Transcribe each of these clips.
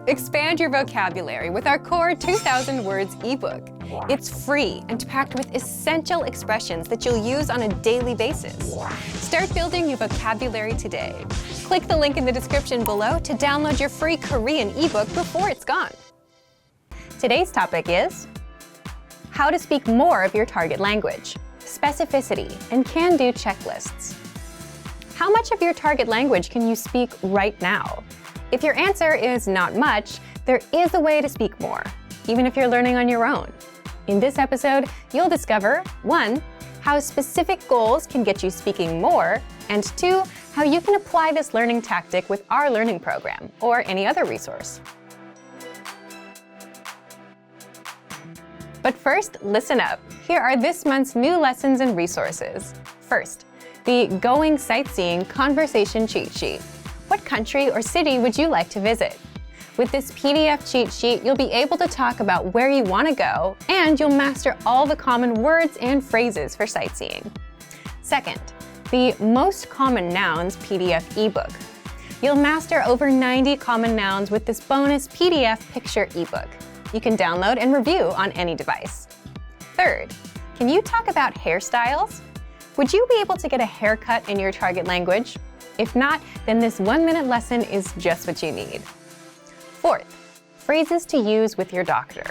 Expand your vocabulary with our Core 2000 Words ebook. It's free and packed with essential expressions that you'll use on a daily basis. Start building your vocabulary today. Click the link in the description below to download your free Korean ebook before it's gone. Today's topic is how to speak more of your target language, specificity, and can-do checklists. How much of your target language can you speak right now? If your answer is not much, there is a way to speak more, even if you're learning on your own. In this episode, you'll discover 1. How specific goals can get you speaking more, and 2. How you can apply this learning tactic with our learning program or any other resource. But first, listen up. Here are this month's new lessons and resources. First, the Going Sightseeing Conversation Cheat Sheet. What country or city would you like to visit? With this PDF cheat sheet, you'll be able to talk about where you want to go, and you'll master all the common words and phrases for sightseeing. Second, the Most Common Nouns PDF ebook. You'll master over 90 common nouns with this bonus PDF picture ebook. You can download and review on any device. Third, can you talk about hairstyles? Would you be able to get a haircut in your target language? If not, then this 1-minute lesson is just what you need. Fourth, phrases to use with your doctor.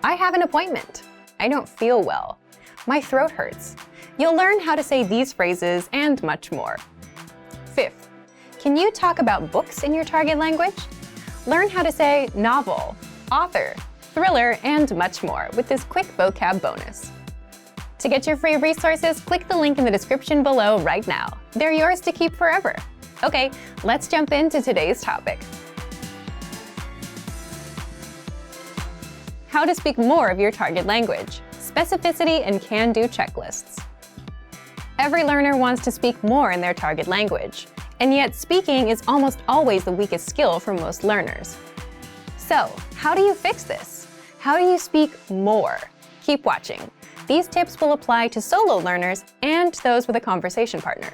I have an appointment. I don't feel well. My throat hurts. You'll learn how to say these phrases and much more. Fifth, can you talk about books in your target language? Learn how to say novel, author, thriller, and much more with this quick vocab bonus. To get your free resources, click the link in the description below right now. They're yours to keep forever. Okay, let's jump into today's topic. How to speak more of your target language, specificity and can-do checklists. Every learner wants to speak more in their target language, and yet speaking is almost always the weakest skill for most learners. So, how do you fix this? How do you speak more? Keep watching. These tips will apply to solo learners and those with a conversation partner.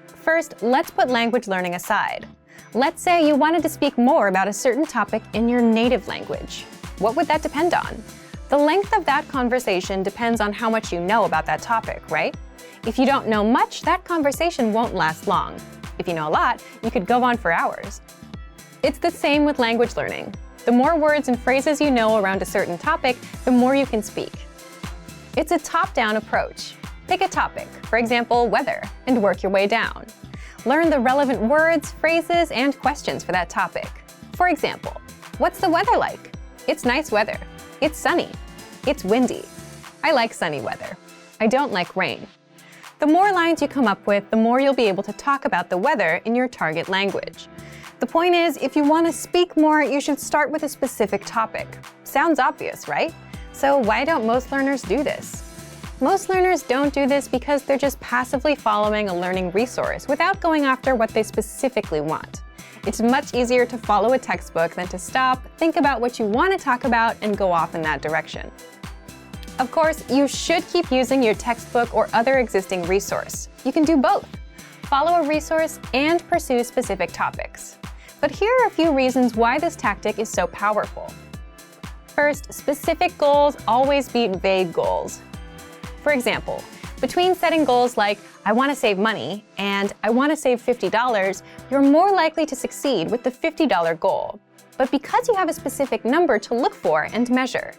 First, let's put language learning aside. Let's say you wanted to speak more about a certain topic in your native language. What would that depend on? The length of that conversation depends on how much you know about that topic, right? If you don't know much, that conversation won't last long. If you know a lot, you could go on for hours. It's the same with language learning. The more words and phrases you know around a certain topic, the more you can speak. It's a top-down approach. Pick a topic, for example, weather, and work your way down. Learn the relevant words, phrases, and questions for that topic. For example, what's the weather like? It's nice weather. It's sunny. It's windy. I like sunny weather. I don't like rain. The more lines you come up with, the more you'll be able to talk about the weather in your target language. The point is, if you want to speak more, you should start with a specific topic. Sounds obvious, right? So why don't most learners do this? Most learners don't do this because they're just passively following a learning resource without going after what they specifically want. It's much easier to follow a textbook than to stop, think about what you want to talk about, and go off in that direction. Of course, you should keep using your textbook or other existing resource. You can do both. Follow a resource and pursue specific topics. But here are a few reasons why this tactic is so powerful. First, specific goals always beat vague goals. For example, between setting goals like, I want to save money, and I want to save $50, you're more likely to succeed with the $50 goal. But because you have a specific number to look for and measure,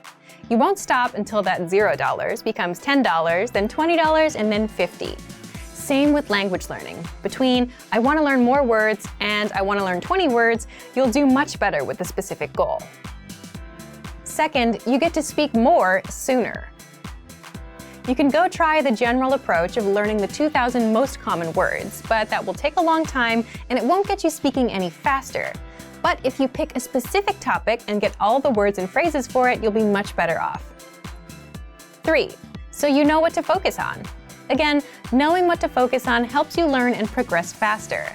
you won't stop until that $0 becomes $10, then $20, and then $50. Same with language learning. Between I want to learn more words and I want to learn 20 words, you'll do much better with the specific goal. Second, you get to speak more sooner. You can go try the general approach of learning the 2,000 most common words, but that will take a long time and it won't get you speaking any faster. But if you pick a specific topic and get all the words and phrases for it, you'll be much better off. 3. So you know what to focus on. Again, knowing what to focus on helps you learn and progress faster.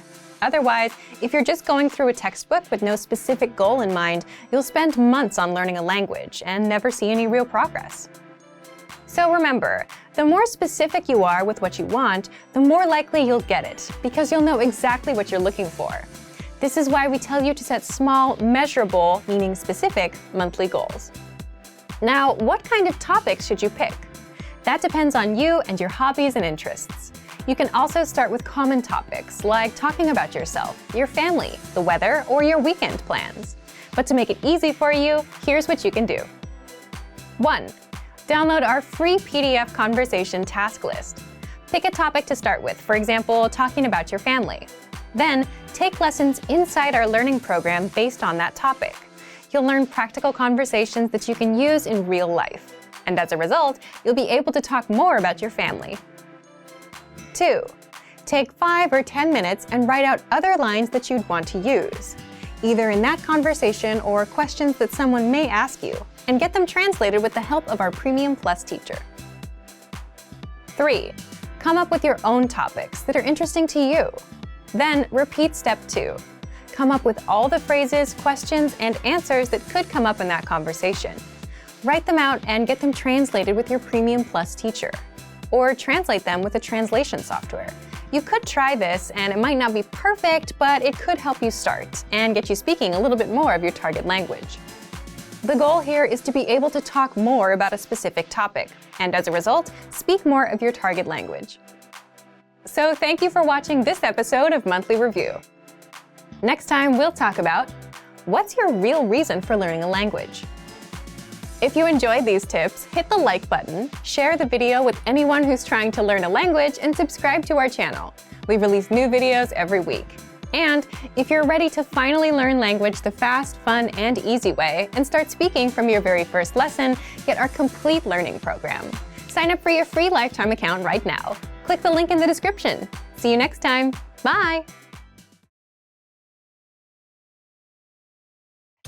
Otherwise, if you're just going through a textbook with no specific goal in mind, you'll spend months on learning a language and never see any real progress. So remember, the more specific you are with what you want, the more likely you'll get it, because you'll know exactly what you're looking for. This is why we tell you to set small, measurable, meaning specific, monthly goals. Now, what kind of topics should you pick? That depends on you and your hobbies and interests. You can also start with common topics, like talking about yourself, your family, the weather, or your weekend plans. But to make it easy for you, here's what you can do. 1. Download our free PDF conversation task list. Pick a topic to start with, for example, talking about your family. Then, take lessons inside our learning program based on that topic. You'll learn practical conversations that you can use in real life. And as a result, you'll be able to talk more about your family. 2. Take 5 or 10 minutes and write out other lines that you'd want to use, either in that conversation or questions that someone may ask you, and get them translated with the help of our Premium Plus teacher. 3. Come up with your own topics that are interesting to you. Then repeat step 2. Come up with all the phrases, questions, and answers that could come up in that conversation. Write them out and get them translated with your Premium Plus teacher. Or translate them with a translation software. You could try this, and it might not be perfect, but it could help you start and get you speaking a little bit more of your target language. The goal here is to be able to talk more about a specific topic, and as a result, speak more of your target language. So thank you for watching this episode of Monthly Review. Next time, we'll talk about what's your real reason for learning a language? If you enjoyed these tips, hit the like button, share the video with anyone who's trying to learn a language, and subscribe to our channel. We release new videos every week. And if you're ready to finally learn language the fast, fun, and easy way, and start speaking from your very first lesson, get our complete learning program. Sign up for your free lifetime account right now. Click the link in the description. See you next time. Bye!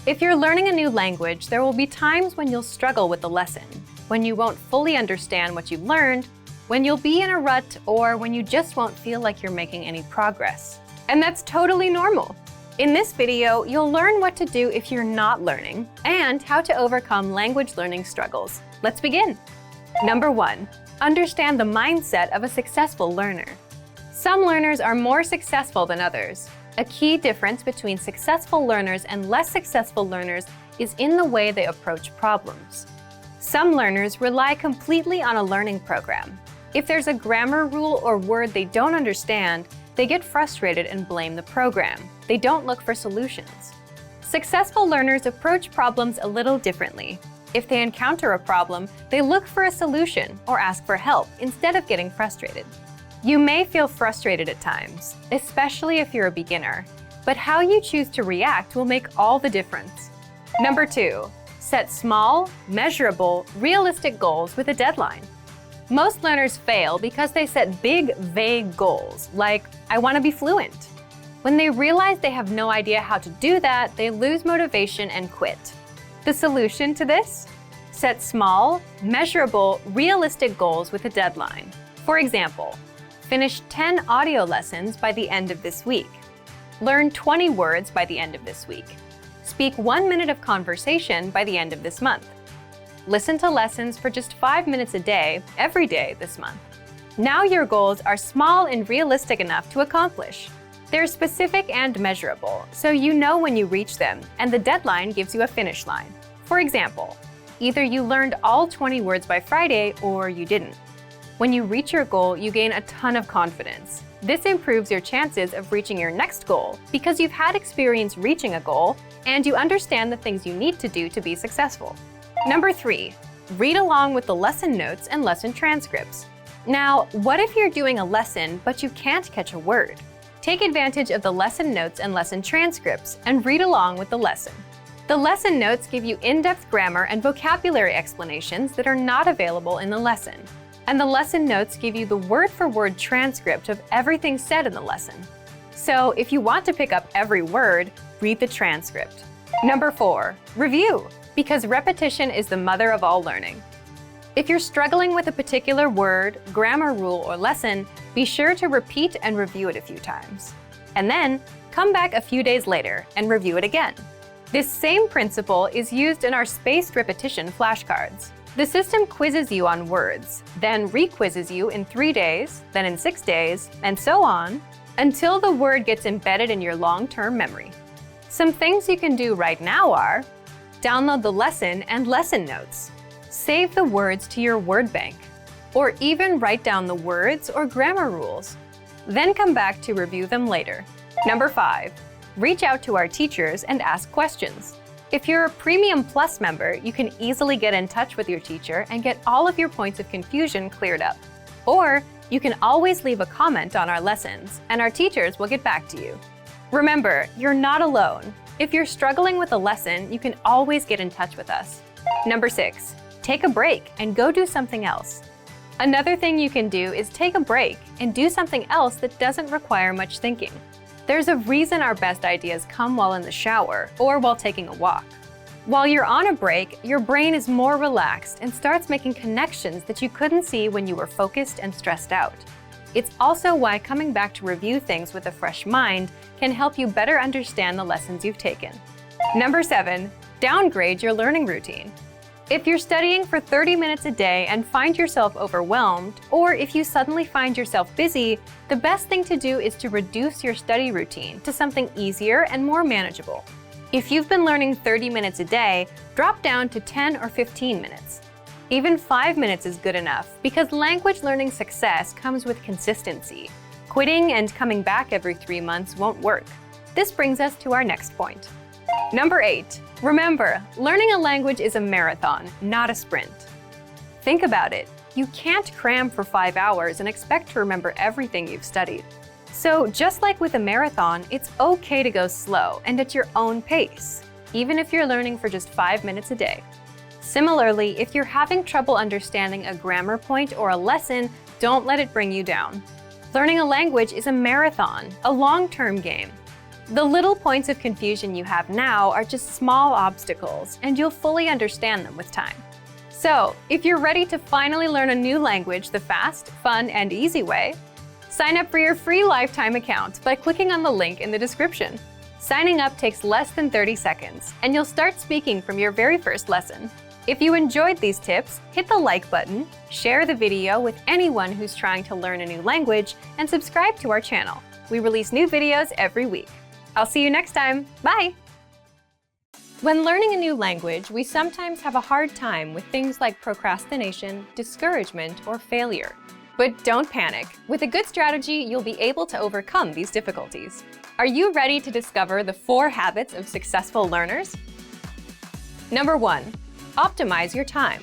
If you're learning a new language, there will be times when you'll struggle with the lesson, when you won't fully understand what you've learned, when you'll be in a rut, or when you just won't feel like you're making any progress. And that's totally normal. In this video, you'll learn what to do if you're not learning and how to overcome language learning struggles. Let's begin. Number 1, understand the mindset of a successful learner. Some learners are more successful than others. A key difference between successful learners and less successful learners is in the way they approach problems. Some learners rely completely on a learning program. If there's a grammar rule or word they don't understand, they get frustrated and blame the program. They don't look for solutions. Successful learners approach problems a little differently. If they encounter a problem, they look for a solution or ask for help instead of getting frustrated. You may feel frustrated at times, especially if you're a beginner, but how you choose to react will make all the difference. Number 2, set small, measurable, realistic goals with a deadline. Most learners fail because they set big, vague goals, like, I want to be fluent. When they realize they have no idea how to do that, they lose motivation and quit. The solution to this? Set small, measurable, realistic goals with a deadline. For example, finish 10 audio lessons by the end of this week. Learn 20 words by the end of this week. Speak 1 minute of conversation by the end of this month. Listen to lessons for just 5 minutes a day, every day this month. Now your goals are small and realistic enough to accomplish. They're specific and measurable, so you know when you reach them, and the deadline gives you a finish line. For example, either you learned all 20 words by Friday or you didn't. When you reach your goal, you gain a ton of confidence. This improves your chances of reaching your next goal because you've had experience reaching a goal and you understand the things you need to do to be successful. Number 3, read along with the lesson notes and lesson transcripts. Now, what if you're doing a lesson but you can't catch a word? Take advantage of the lesson notes and lesson transcripts and read along with the lesson. The lesson notes give you in-depth grammar and vocabulary explanations that are not available in the lesson. And the lesson notes give you the word-for-word transcript of everything said in the lesson. So if you want to pick up every word, read the transcript. Number 4, review, because repetition is the mother of all learning. If you're struggling with a particular word, grammar rule, or lesson, be sure to repeat and review it a few times. And then, come back a few days later and review it again. This same principle is used in our spaced repetition flashcards. The system quizzes you on words, then re-quizzes you in 3 days, then in 6 days, and so on. until the word gets embedded in your long-term memory. Some things you can do right now are download the lesson and lesson notes, save the words to your word bank, or even write down the words or grammar rules. Then come back to review them later. Number 5, reach out to our teachers and ask questions. If you're a Premium Plus member, you can easily get in touch with your teacher and get all of your points of confusion cleared up. Or you can always leave a comment on our lessons, and our teachers will get back to you. Remember, you're not alone. If you're struggling with a lesson, you can always get in touch with us. Number 6, take a break and go do something else. Another thing you can do is take a break and do something else that doesn't require much thinking. There's a reason our best ideas come while in the shower or while taking a walk. While you're on a break, your brain is more relaxed and starts making connections that you couldn't see when you were focused and stressed out. It's also why coming back to review things with a fresh mind can help you better understand the lessons you've taken. Number 7, downgrade your learning routine. If you're studying for 30 minutes a day and find yourself overwhelmed, or if you suddenly find yourself busy, the best thing to do is to reduce your study routine to something easier and more manageable. If you've been learning 30 minutes a day, drop down to 10 or 15 minutes. Even 5 minutes is good enough because language learning success comes with consistency. Quitting and coming back every 3 months won't work. This brings us to our next point. Number 8, remember, learning a language is a marathon, not a sprint. Think about it. You can't cram for 5 hours and expect to remember everything you've studied. So just like with a marathon, it's okay to go slow and at your own pace, even if you're learning for just 5 minutes a day. Similarly, if you're having trouble understanding a grammar point or a lesson, don't let it bring you down. Learning a language is a marathon, a long-term game. The little points of confusion you have now are just small obstacles, and you'll fully understand them with time. So, if you're ready to finally learn a new language the fast, fun, and easy way, sign up for your free lifetime account by clicking on the link in the description. Signing up takes less than 30 seconds, and you'll start speaking from your very first lesson. If you enjoyed these tips, hit the like button, share the video with anyone who's trying to learn a new language, and subscribe to our channel. We release new videos every week. I'll see you next time. Bye! When learning a new language, we sometimes have a hard time with things like procrastination, discouragement, or failure. But don't panic. With a good strategy, you'll be able to overcome these difficulties. Are you ready to discover the 4 habits of successful learners? Number 1, optimize your time.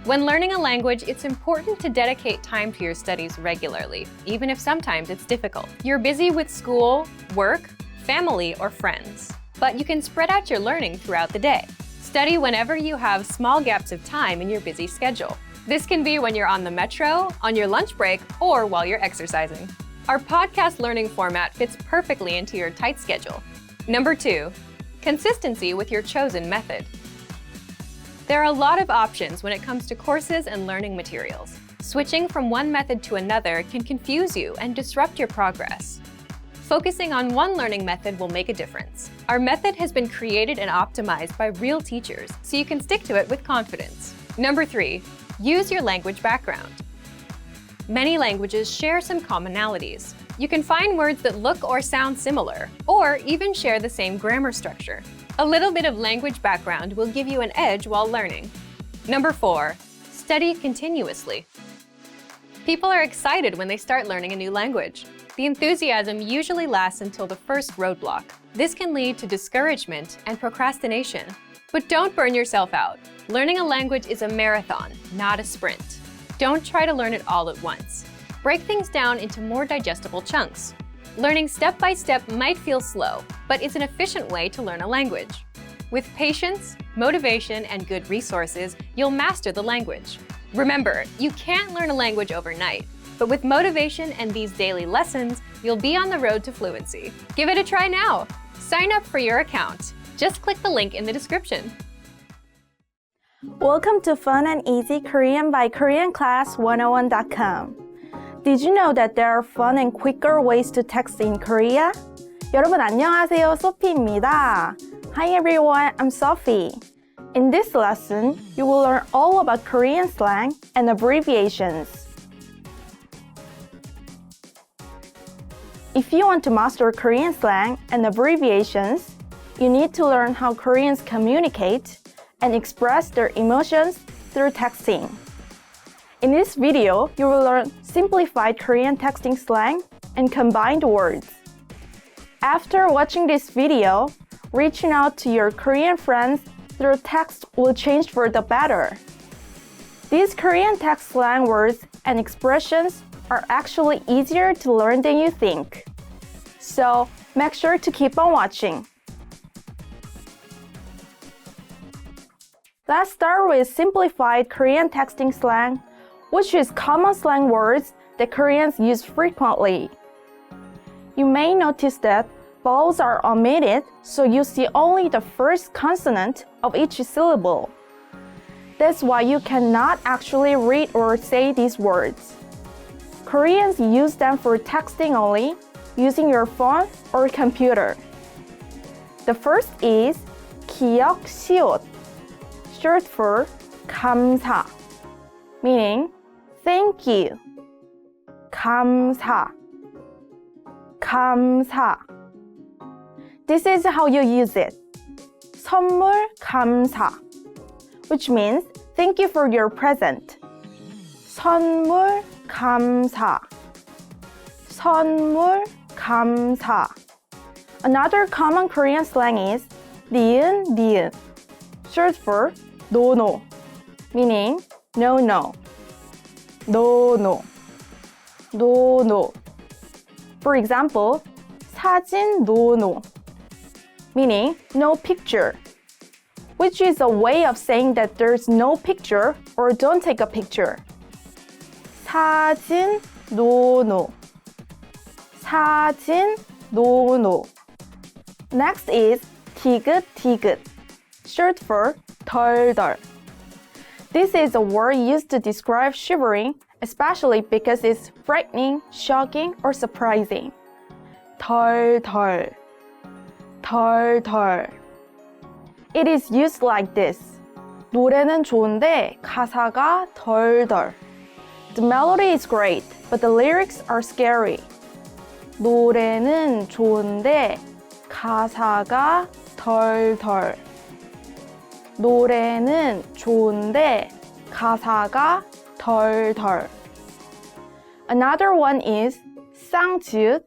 When learning a language, it's important to dedicate time to your studies regularly, even if sometimes it's difficult. You're busy with school, work, family, or friends, but you can spread out your learning throughout the day. Study whenever you have small gaps of time in your busy schedule. This can be when you're on the metro, on your lunch break, or while you're exercising. Our podcast learning format fits perfectly into your tight schedule. Number 2, consistency with your chosen method. There are a lot of options when it comes to courses and learning materials. Switching from one method to another can confuse you and disrupt your progress. Focusing on one learning method will make a difference. Our method has been created and optimized by real teachers, so you can stick to it with confidence. Number 3, use your language background. Many languages share some commonalities. You can find words that look or sound similar, or even share the same grammar structure. A little bit of language background will give you an edge while learning. Number 4, study continuously. People are excited when they start learning a new language. The enthusiasm usually lasts until the first roadblock. This can lead to discouragement and procrastination. But don't burn yourself out. Learning a language is a marathon, not a sprint. Don't try to learn it all at once. Break things down into more digestible chunks. Learning step by step might feel slow, but it's an efficient way to learn a language. With patience, motivation, and good resources, you'll master the language. Remember, you can't learn a language overnight, but with motivation and these daily lessons, you'll be on the road to fluency. Give it a try now. Sign up for your account. Just click the link in the description. Welcome to Fun and Easy Korean by KoreanClass101.com. Did you know that there are fun and quicker ways to text in Korea? 여러분 안녕하세요, 소피입니다. Hi everyone, I'm Sophie. In this lesson, you will learn all about Korean slang and abbreviations. If you want to master Korean slang and abbreviations, you need to learn how Koreans communicate and express their emotions through texting. In this video, you will learn simplified Korean texting slang and combined words. After watching this video, reaching out to your Korean friends through text will change for the better. These Korean text slang words and expressions are actually easier to learn than you think. So, make sure to keep on watching. Let's start with simplified Korean texting slang, which is common slang words that Koreans use frequently. You may notice that vowels are omitted, so you see only the first consonant of each syllable. That's why you cannot actually read or say these words. Koreans use them for texting only, using your phone or computer. The first is 기억시옷, short for 감사, meaning thank you. 감사, 감사. This is how you use it. 선물 감사, which means thank you for your present. 선물 감사. 선물 감사. Another common Korean slang is 니은 니은, short for no, meaning no. No. For example, 사진 no, meaning no picture, which is a way of saying that there's no picture or don't take a picture. 사진 no. 사진 no. Next is 디귿, short for 덜덜. This is a word used to describe shivering, especially because it's frightening, shocking, or surprising. 덜덜. It is used like this. 노래는 좋은데 가사가 덜덜. The melody is great, but the lyrics are scary. 노래는 좋은데 가사가 덜덜. 노래는 좋은데 가사가 덜덜. Another one is 쌍지읒,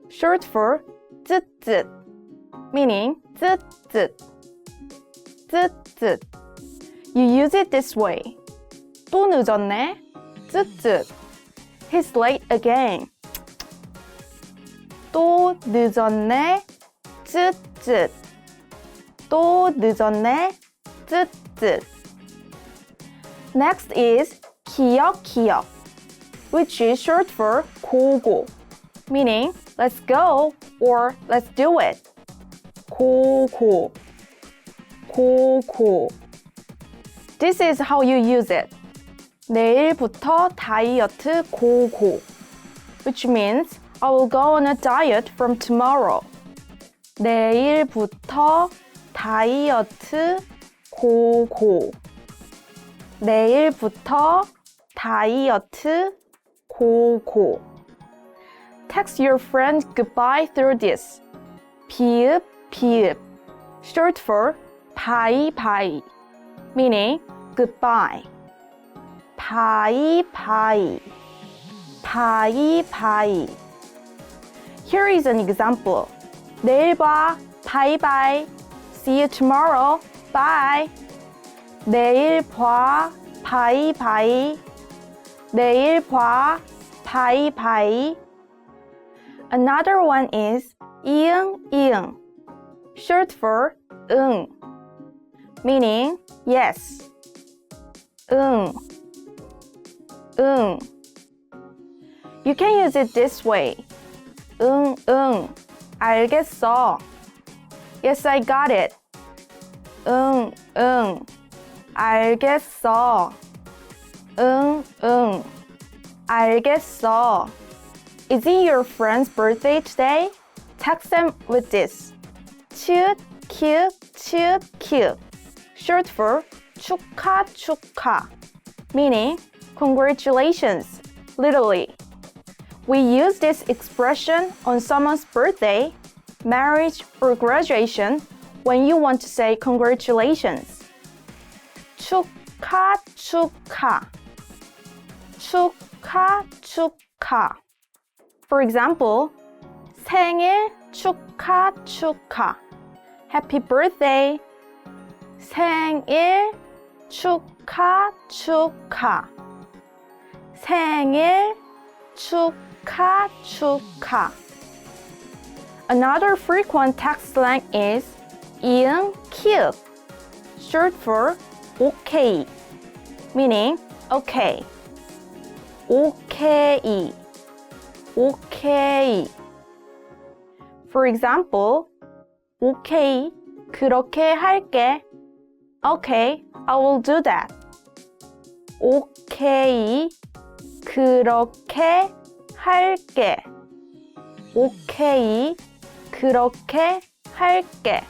short for 쯧쯧, meaning 쯧쯧. You use it this way. 또 늦었네, 쯧쯧. He's late again. 또 늦었네, 쯧쯧. 또 늦었네, 쯧쯧. Next is 기억, which is short for 고고, meaning let's go or let's do it. 고고. This is how you use it. 내일부터 다이어트 고고, which means I will go on a diet from tomorrow. 내일부터 다이어트 고고. 내일부터 다이어트 고고. Text your friend goodbye through this. 비읍, short for 바이, meaning goodbye. 바이. Here is an example. 내일 봐, 바이바이. See you tomorrow, bye. 내일 봐, 바이바이. 내일 봐, 바이바이. Another one is 이응, short for 응, meaning yes. 응. You can use it this way. 응, 알겠어. Yes, I got it. 응, 알겠어. 응, 알겠어. Is it your friend's birthday today? Text them with this. 치읓, short for 축하, meaning congratulations, literally. We use this expression on someone's birthday, marriage, or graduation when you want to say congratulations. 축하, 축하. 축하, 축하. For example, 생일 축하, 축하. Happy birthday. 생일 축하, 축하. 생일 축하, 축하. Another frequent text slang is 이응, 키읔, short for okay, meaning okay. okay, okay. For example, okay, 그렇게 할게. Okay, I will do that. okay, 그렇게 할게. okay, 그렇게 할게.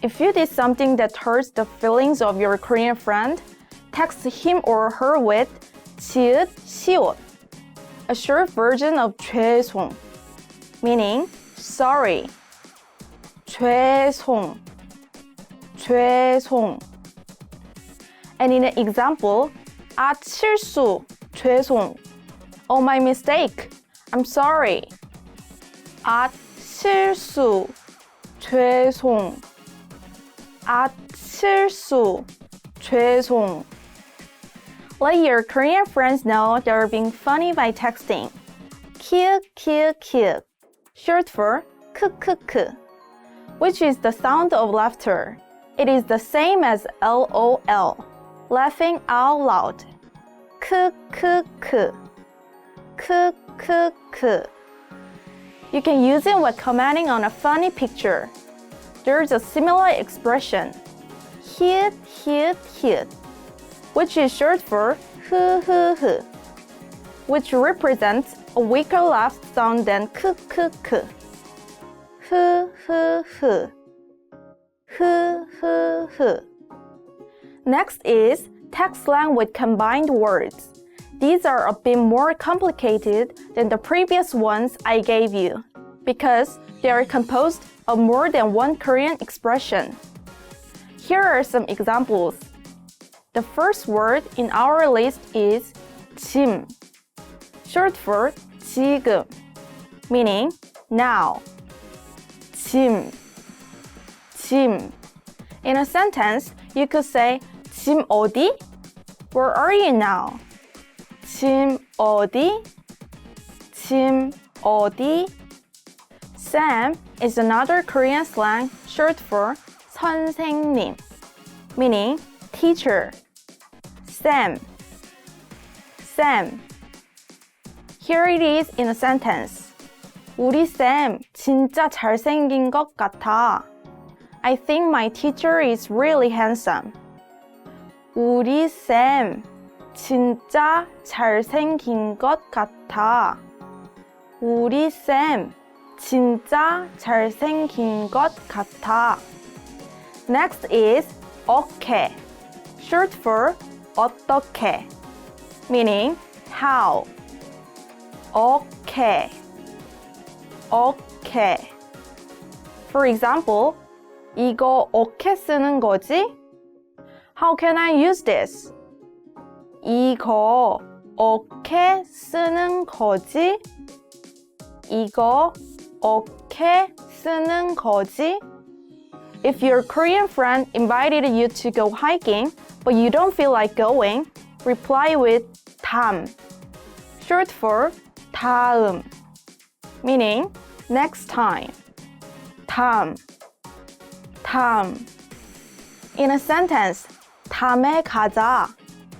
If you did something that hurts the feelings of your Korean friend, text him or her with 지읒, 시옷, a short version of 죄송, meaning sorry. 죄송, 죄송. And in an example, 아, 실수, 죄송. Oh, my mistake. I'm sorry. 아, 실수, 죄송. 아, 실수, 죄송. Let your Korean friends know they're being funny by texting. 키읔, 키읔, 키읔, short for 크크크, which is the sound of laughter. It is the same as LOL, laughing out loud. 크크크, 크크크. You can use it when commenting on a funny picture. There's a similar expression, 히읗, 히읗, 히읗, which is short for 흐흐흐, which represents a weaker laugh sound than 크크크. 흐흐흐, 흐흐흐. Next is text slang with combined words. These are a bit more complicated than the previous ones I gave you because they are composed of more than one Korean expression. Here are some examples. The first word in our list is 짐, short for 지금, meaning now. 짐, 짐. In a sentence, you could say 짐 어디? Where are you now? 짐 어디? 짐 어디? Sam is another Korean slang short for 선생님, meaning teacher. Sam, Sam. Here it is in a sentence. 우리 쌤 진짜 잘생긴 것 같아. I think my teacher is really handsome. 우리 쌤 진짜 잘생긴 것 같아. 우리 쌤 진짜 잘생긴 것 같아. Next is 어떻게, short for 어떻게, meaning how. 어떻게, 어떻게. For example, 이거 어떻게 쓰는 거지? How can I use this? 이거 어떻게 쓰는 거지? 이거 어떻게 쓰는 거지? If your Korean friend invited you to go hiking, but you don't feel like going, reply with 다음, short for 다음, meaning next time. 다음, 다음. In a sentence, 다음에 가자.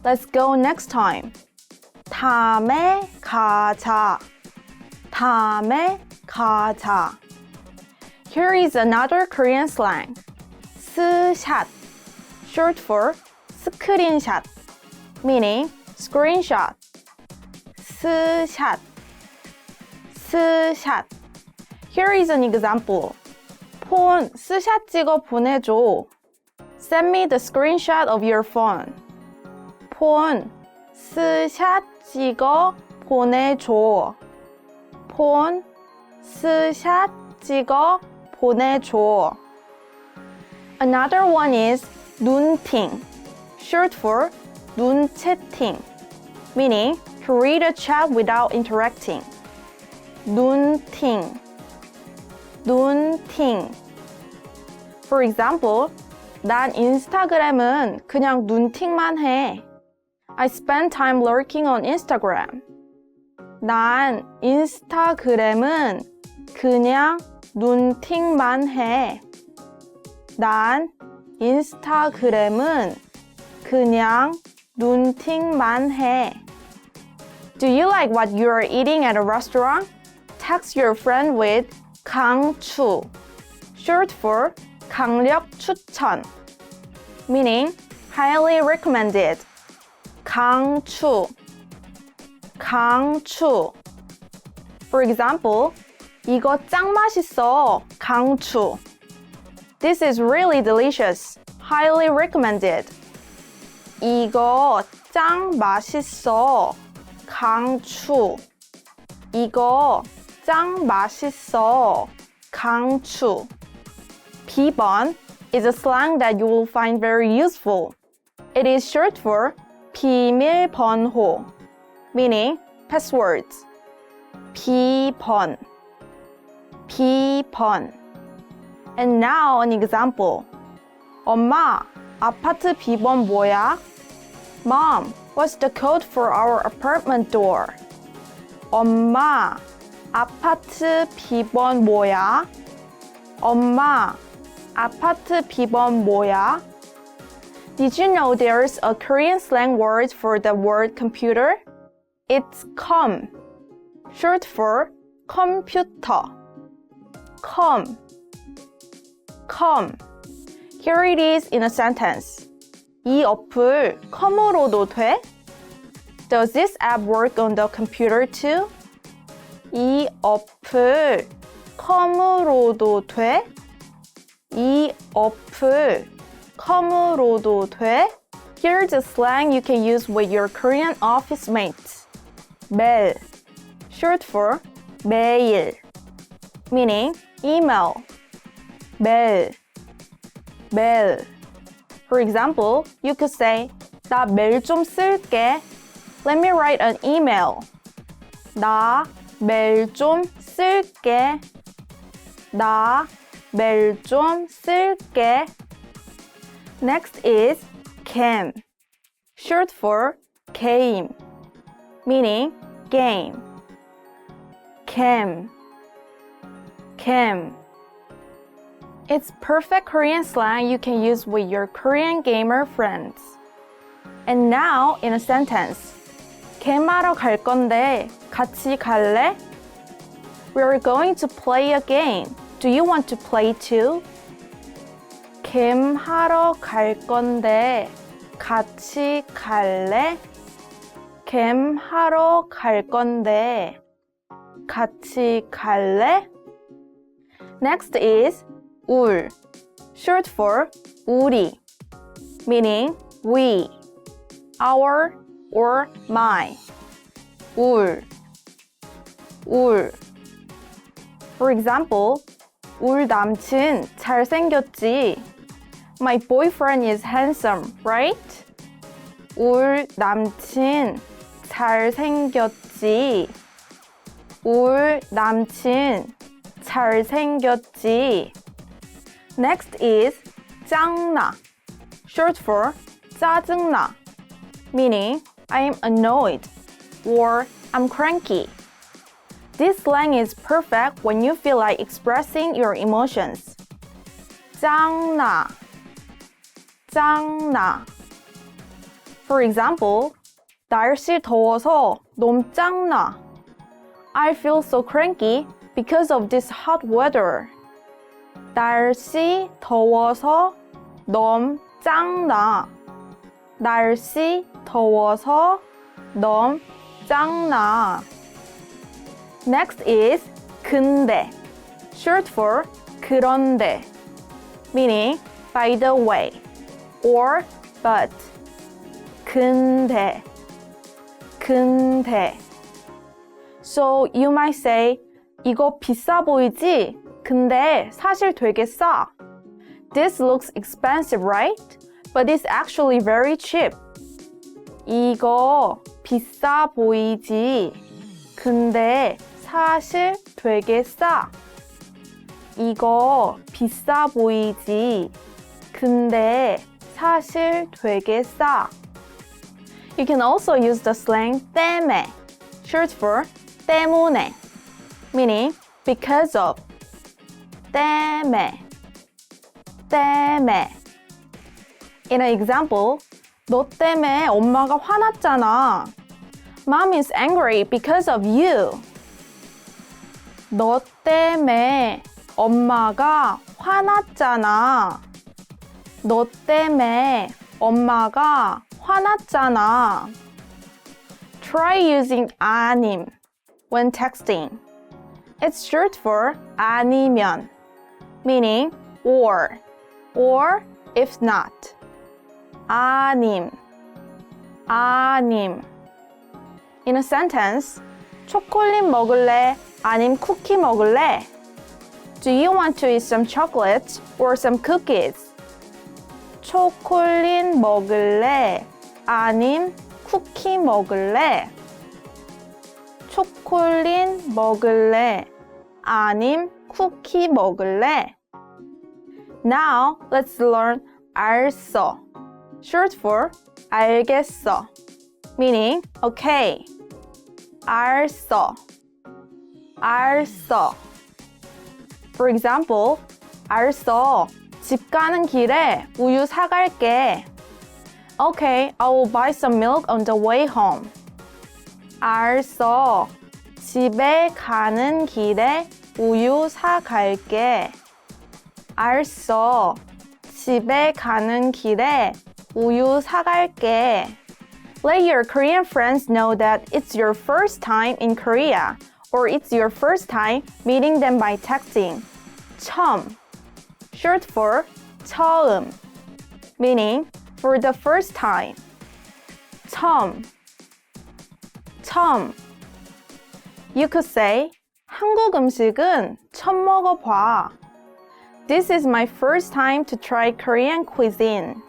Let's go next time. 다음에 가자. 다음에 가자. Here is another Korean slang. 스샷, short for 스크린샷, meaning screenshot. 스샷, 스샷. Here is an example. 폰 스샷 찍어 보내줘. Send me the screenshot of your phone. 폰 스샷 찍어 보내줘. 폰, 스샷 찍어 보내줘. Another one is 눈팅, short for 눈채팅, meaning to read a chat without interacting. 눈팅, 눈팅. For example, 난 인스타그램은 그냥 눈팅만 해. I spend time lurking on Instagram. 난 인스타그램은 그냥 눈팅만 해. 난 인스타그램은 그냥 눈팅만 해. Do you like what you are eating at a restaurant? Text your friend with 강추, short for 강력 추천, meaning highly recommended. 강추, 강추. For example, 이거 짱 맛있어. 강추. This is really delicious. Highly recommended. 이거 짱 맛있어. 강추. 이거 짱 맛있어. 강추. 비번 is a slang that you will find very useful. It is short for 비밀번호, meaning passwords. 비번, 비번. And now an example. 엄마, 아파트 비번 뭐야? Mom, what's the code for our apartment door? 엄마, 아파트 비번 뭐야? 엄마, 아파트 비번 뭐야? Did you know there's a Korean slang word for the word computer? It's com, short for computer. Com, com. Here it is in a sentence. 이 어플 컴으로도 돼? Does this app work on the computer too? 이 어플 컴으로도 돼? 이 어플 컴으로도 돼? Here's a slang you can use with your Korean office mates. 메일, short for 메일, meaning email. 메일, 메일. For example, you could say, 나 메일 좀 쓸게. Let me write an email. 나 메일 좀 쓸게. 나 메일 좀 쓸게. Next is game, short for game, meaning game. Game, game. It's perfect Korean slang you can use with your Korean gamer friends. And now in a sentence. 게임하러 갈 건데 같이 갈래? We're going to play a game. Do you want to play too? 게임하러 갈 건데 같이 갈래? 게임하러 갈 건데 같이 갈래? Next is 울, short for 우리, meaning we, our or my. 울, 울. For example, 울 남친 잘생겼지. My boyfriend is handsome, right? 울 남친 잘생겼지. 울 남친 잘생겼지. Next is 짱나, short for 짜증나, meaning I'm annoyed or I'm cranky. This slang is perfect when you feel like expressing your emotions. 짱나, 짱나. For example, 날씨 더워서 너무 짱나. I feel so cranky because of this hot weather. 날씨 더워서 너무 짱나. 날씨 더워서 너무 짱나. Next is 근데, short for 그런데, meaning by the way or but. 근데, 근데. So you might say, 이거 비싸 보이지? 근데 사실 되게 싸. This looks expensive, right? But it's actually very cheap. 이거 비싸 보이지? 근데 사실 되게 싸. 이거 비싸 보이지? 근데 사실 되게 싸. You can also use the slang 때문에, short for 때문에, meaning because of. 때문에, 때문에. In an example, 너 때문에 엄마가 화났잖아. Mom is angry because of you. 너 때문에 엄마가 화났잖아. 너 때문에 엄마가 화났잖아. Try using 아님 when texting. It's short for 아니면, meaning or if not. 아님, 아님. In a sentence, 초콜릿 먹을래? 아님 쿠키 먹을래? Do you want to eat some chocolate or some cookies? 초콜릿 먹을래? 아님 쿠키 먹을래? 초콜릿 먹을래? 아님 쿠키 먹을래? Now, let's learn 알았어. Short for 알겠어, meaning okay. 알았어, 알았어. For example, 알았어. 집 가는 길에 우유 사갈게. Okay, I will buy some milk on the way home. 알았어. 집에 가는 길에 우유 사갈게. 알았어. 집에 가는 길에 우유 사갈게. Let your Korean friends know that it's your first time in Korea or it's your first time meeting them by texting. 처음, short for 처음, meaning for the first time. 처음, 처음. You could say, 한국 음식은 처음 먹어봐. This is my first time to try Korean cuisine.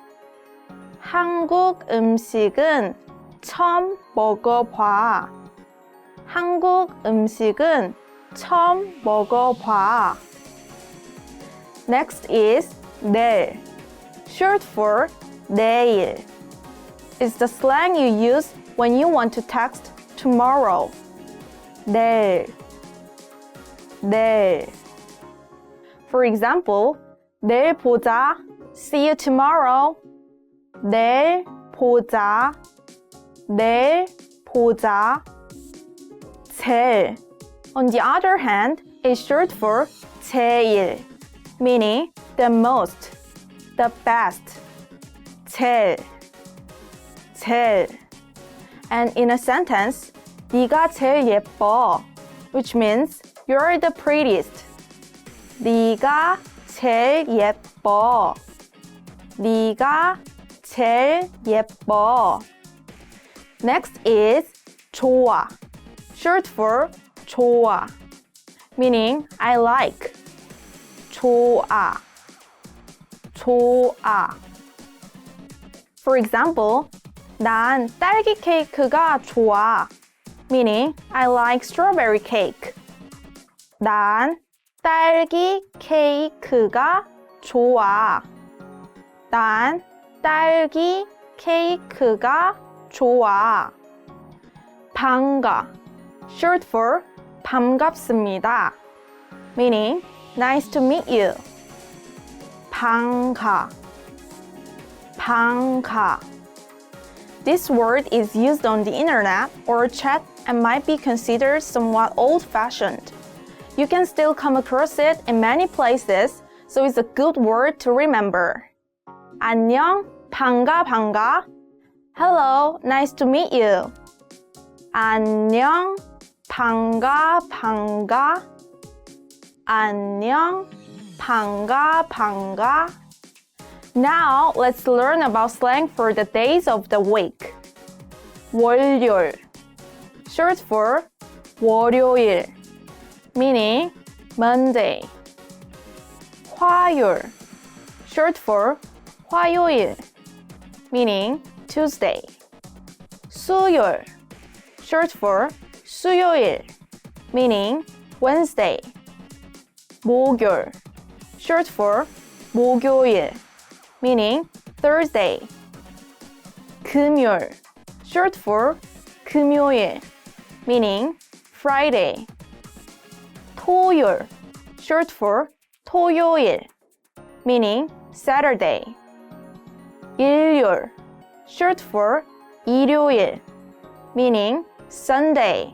한국 음식은 처음 먹어봐. 한국 음식은 처음 먹어봐. Next is 내일, short for 내일. It's the slang you use when you want to text tomorrow. 내일, 내일. For example, 내일 보자. See you tomorrow. 내일 보자. 내일 보자. 제일, on the other hand, is short for 제일, meaning the most, the best. 제일, 제일. And in a sentence, 네가 제일 예뻐, which means you're the prettiest. 네가 제일 예뻐. 네가 제일 예뻐. Next is 좋아, short for 좋아, meaning I like. 좋아, 좋아. For example, 난 딸기 케이크가 좋아, meaning I like strawberry cake. 난 딸기 케이크가 좋아. 난 딸기 케이크가 좋아. 반가, short for 반갑습니다, meaning nice to meet you. 반가, 반가. This word is used on the internet or chat and might be considered somewhat old-fashioned. You can still come across it in many places, so it's a good word to remember. 안녕, 반가, 반가. Hello, nice to meet you. 안녕, 반가, 반가. 안녕, 반가, 반가. Now, let's learn about slang for the days of the week. 월요일, short for 월요일, meaning Monday. 화요일, short for 화요일, meaning Tuesday. 수요일, short for 수요일, meaning Wednesday. 목요일, short for 목요일, meaning Thursday. 금요일, short for 금요일, meaning Friday. 토요일, short for 토요일, meaning Saturday. 일요일, short for 일요일, meaning Sunday.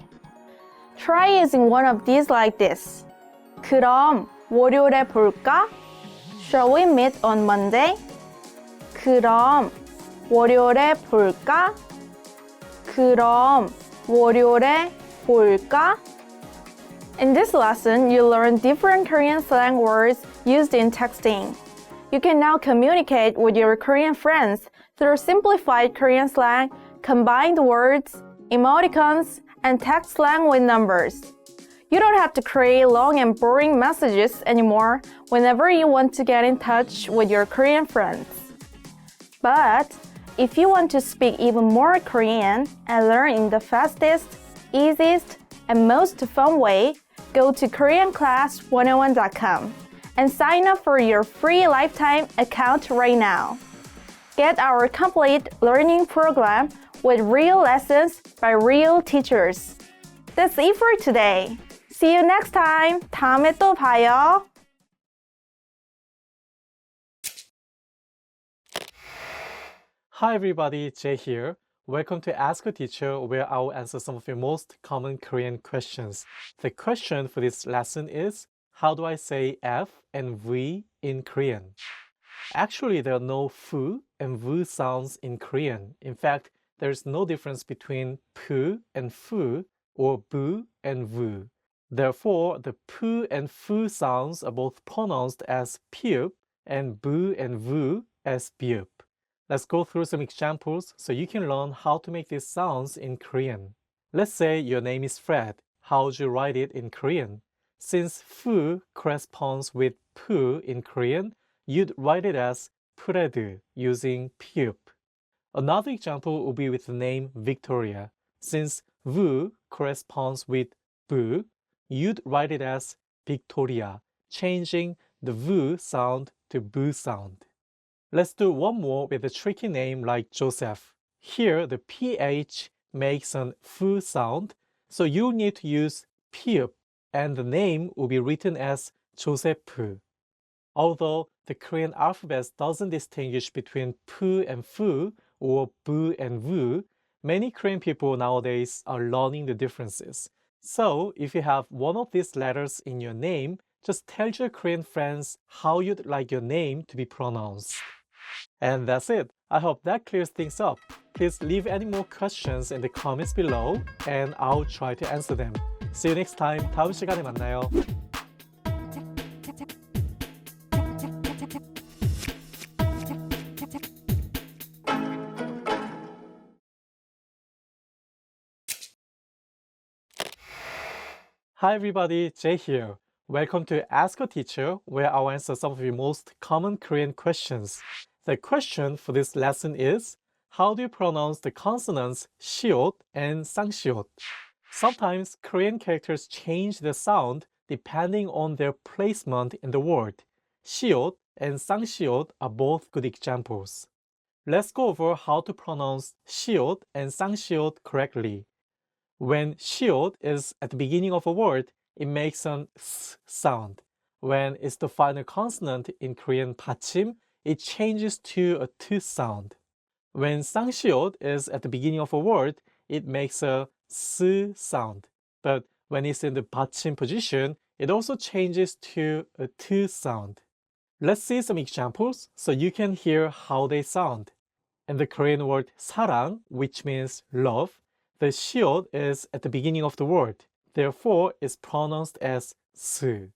Try using one of these like this. 그럼 월요일에 볼까? Shall we meet on Monday? 그럼 월요일에 볼까? 그럼 월요일에 볼까? In this lesson, you learn different Korean slang words used in texting. You can now communicate with your Korean friends through simplified Korean slang, combined words, emoticons, and text slang with numbers. You don't have to create long and boring messages anymore whenever you want to get in touch with your Korean friends. But if you want to speak even more Korean and learn in the fastest, easiest, and most fun way, go to KoreanClass101.com and sign up for your free lifetime account right now. Get our complete learning program with real lessons by real teachers. That's it for today. See you next time. 다음에 또 봐요. Hi everybody, Jay here. Welcome to Ask a Teacher, where I will answer some of your most common Korean questions. The question for this lesson is, how do I say F and V in Korean? Actually, there are no fu and vu sounds in Korean. In fact, there is no difference between pu and fu or bu and vu. Therefore, the pu and fu sounds are both pronounced as piup and bu and vu as biup. Let's go through some examples so you can learn how to make these sounds in Korean. Let's say your name is Fred. How would you write it in Korean? Since fu corresponds with pu in Korean, you'd write it as 프레드 using piup. Another example would be with the name Victoria. Since vu corresponds with bu, you'd write it as Victoria, changing the vu sound to bu sound. Let's do one more with a tricky name like Joseph. Here, the PH makes an fu sound, so you'll need to use piup, and the name will be written as Joseph. Although the Korean alphabet doesn't distinguish between pu and fu or bu and vu, many Korean people nowadays are learning the differences. So, if you have one of these letters in your name, just tell your Korean friends how you'd like your name to be pronounced. And that's it. I hope that clears things up. Please leave any more questions in the comments below, and I'll try to answer them. See you next time. 다음 시간에 만나요. Hi everybody, Jay here. Welcome to Ask a Teacher, where I'll answer some of your most common Korean questions. The question for this lesson is, how do you pronounce the consonants 시옷 and 쌍시옷? Sometimes Korean characters change the sound depending on their placement in the word. 시옷 and 쌍시옷 are both good examples. Let's go over how to pronounce 시옷 and 쌍시옷 correctly. When 시옷 is at the beginning of a word, it makes an s sound. When it's the final consonant in Korean 받침, it changes to a t sound. When 쌍시옷 is at the beginning of a word, it makes a s sound. But when it's in the 받침 position, it also changes to a t sound. Let's see some examples so you can hear how they sound. In the Korean word 사랑, which means love, the 시옷 is at the beginning of the word. Therefore, it's pronounced as 스.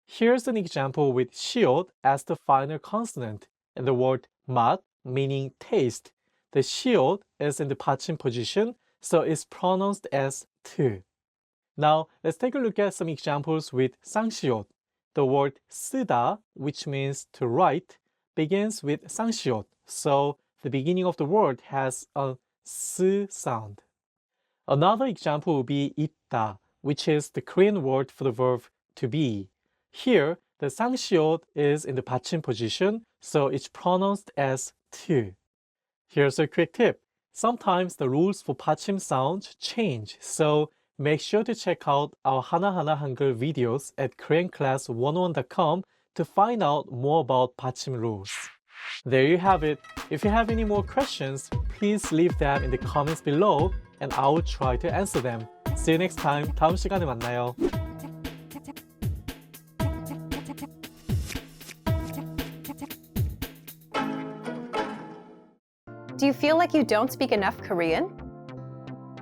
Here's an example with 시옷 as the final consonant. In the word 맛, meaning taste, the 시옷 is in the 받침 position, so it's pronounced as 트. Now, let's take a look at some examples with 쌍시옷. The word 쓰다, which means to write, begins with 쌍시옷. So, the beginning of the word has a 스 sound. Another example would be 있다, which is the Korean word for the verb to be. Here, the 쌍시옷 is in the 받침 position, so it's pronounced as 트. Here's a quick tip. Sometimes the rules for 받침 sound change, so make sure to check out our 하나하나 한글 videos at koreanclass101.com to find out more about 받침 rules. There you have it. If you have any more questions, please leave them in the comments below and I will try to answer them. See you next time. 다음 시간에 만나요. Do you feel like you don't speak enough Korean?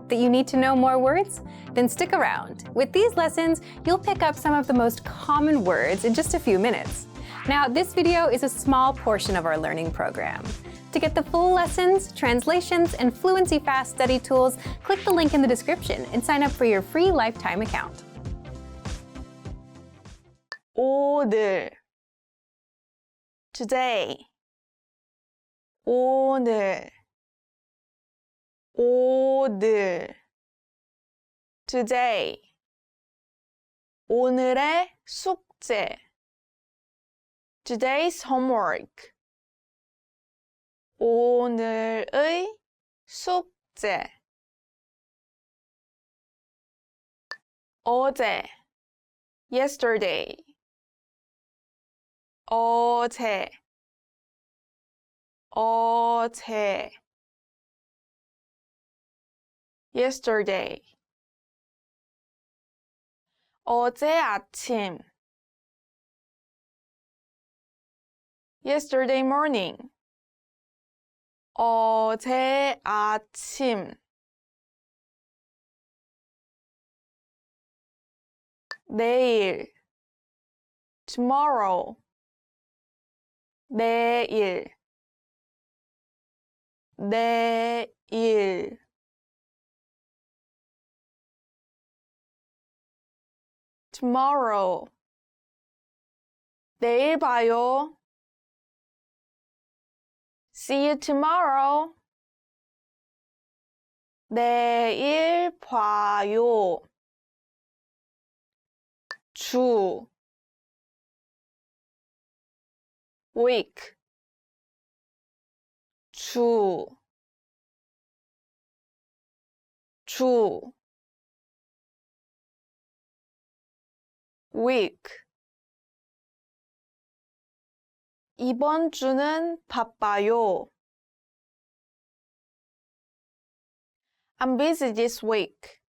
That you need to know more words? Then stick around. With these lessons, you'll pick up some of the most common words in just a few minutes. Now, this video is a small portion of our learning program. To get the full lessons, translations, and Fluency Fast study tools, click the link in the description and sign up for your free lifetime account. 오늘 today 오늘 today 오늘의 숙제 today's homework 오늘의 숙제 어제 yesterday 어제 yesterday 어제 아침 yesterday morning 어제 아침 내일 tomorrow 내일 tomorrow 내일 봐요. See you tomorrow. 내일 봐요. 주 week 주 week 이번 주는 바빠요. I'm busy this week.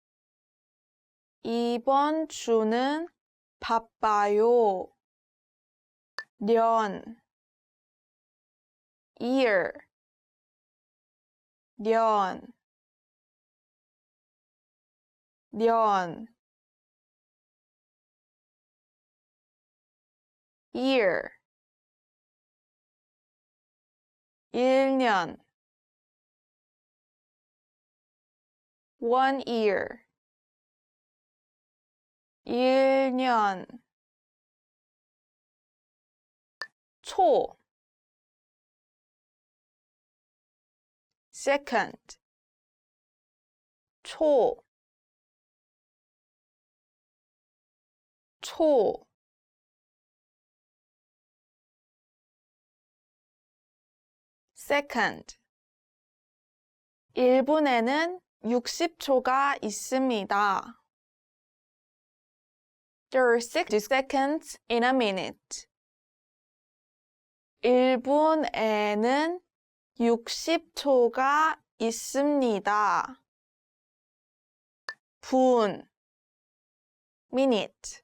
이번 주는 바빠요. 년 year 년 year 1년 1 year 1년 초 second 초 second 1분에는 60초가 있습니다. There are 60 seconds in a minute. 1분에는 60초가 있습니다. 분 minute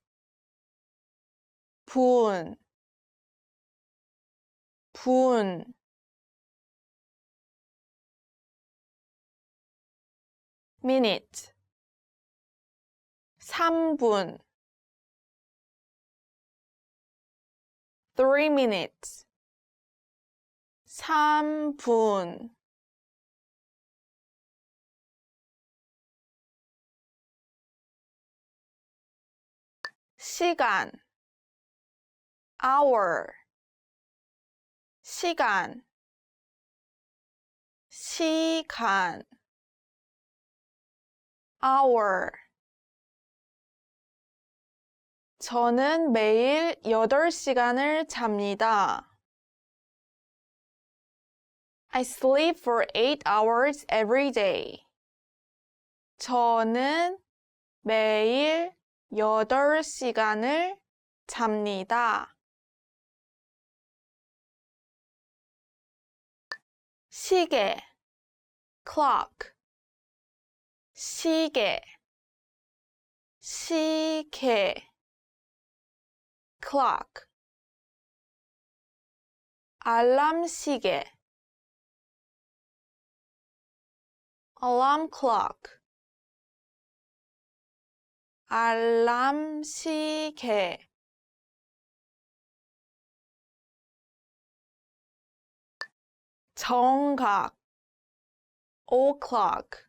분 minute 3분 3 minutes 3분 시간 hour 시간 시간 hour 저는 매일 8시간을 잡니다. I sleep for 8 hours every day. 저는 매일 8시간을 잡니다. 시계 clock 시계 시계 clock 알람 시계 alarm clock 알람 시계 정각 o'clock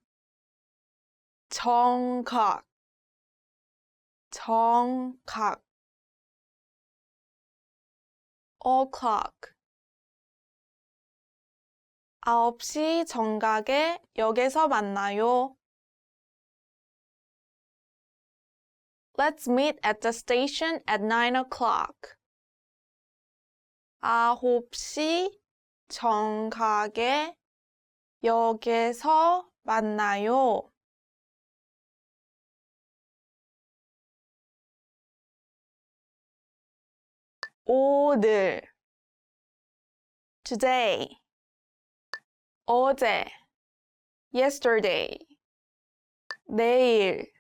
정각 정각 o'clock 9시 정각에 역에서 만나요. Let's meet at the station at 9 o'clock. 9시 정각에 역에서 만나요. 오늘 today 어제 yesterday 내일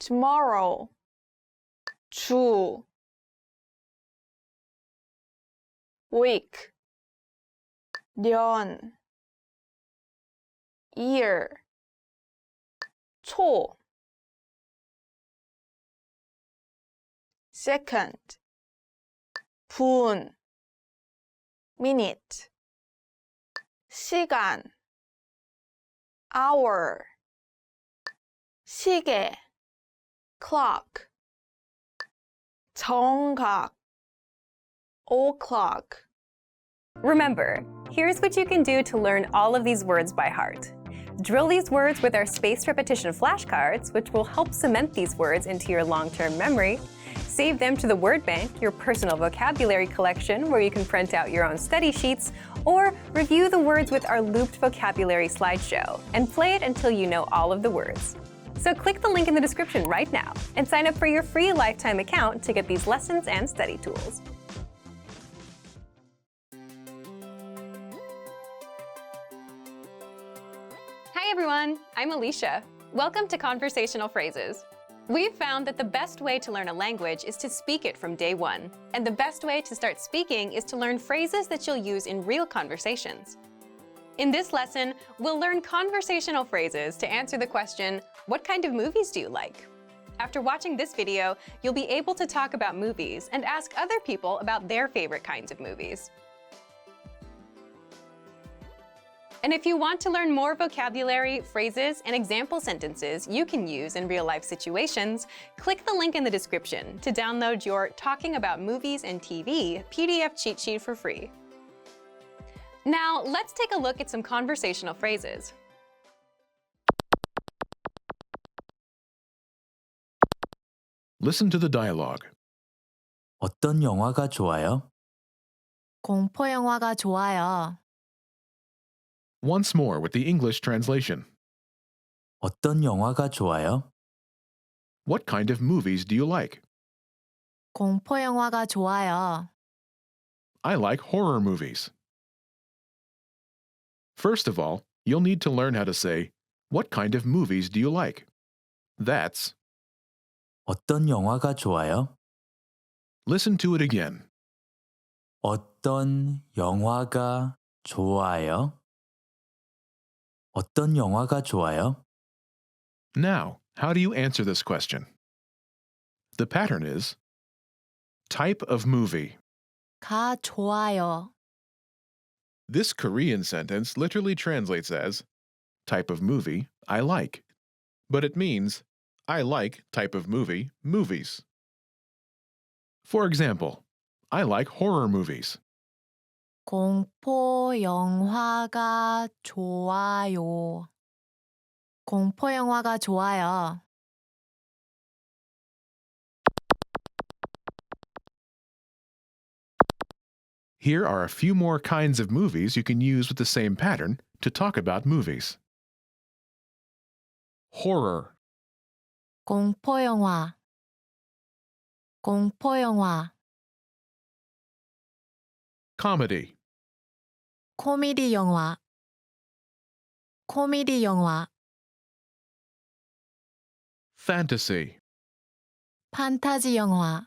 tomorrow 주 week 년 year 초 second 분 minute 시간 hour 시계 clock 정각 o'clock Remember, here's what you can do to learn all of these words by heart. Drill these words with our spaced repetition flashcards, which will help cement these words into your long-term memory. Save them to the word bank, your personal vocabulary collection, where you can print out your own study sheets, or review the words with our looped vocabulary slideshow, and play it until you know all of the words. So click the link in the description right now and sign up for your free lifetime account to get these lessons and study tools. Hi everyone, I'm Alicia. Welcome to Conversational Phrases. We've found that the best way to learn a language is to speak it from day one. And the best way to start speaking is to learn phrases that you'll use in real conversations. In this lesson, we'll learn conversational phrases to answer the question, what kind of movies do you like? After watching this video, you'll be able to talk about movies and ask other people about their favorite kinds of movies. And if you want to learn more vocabulary, phrases, and example sentences you can use in real-life situations, click the link in the description to download your Talking About Movies and TV PDF cheat sheet for free. Now, let's take a look at some conversational phrases. Listen to the dialogue. 어떤 영화가 좋아요? 공포 영화가 좋아요. Once more with the English translation. 어떤 영화가 좋아요? What kind of movies do you like? 공포 영화가 좋아요. I like horror movies. First of all, you'll need to learn how to say, what kind of movies do you like? That's, 어떤 영화가 좋아요? listen to it again. 어떤 영화가 좋아요? 어떤 영화가 좋아요? Now, how do you answer this question? The pattern is type of movie. 가 좋아요. This Korean sentence literally translates as type of movie I like, but it means I like type of movie movies. For example, I like horror movies. 공포 영화가 좋아요. 공포 영화가 좋아요. Here are a few more kinds of movies you can use with the same pattern to talk about movies. Horror, 공포 영화. 공포 영화. comedy, 코미디 영화. 코미디 영화. fantasy, 판타지 영화.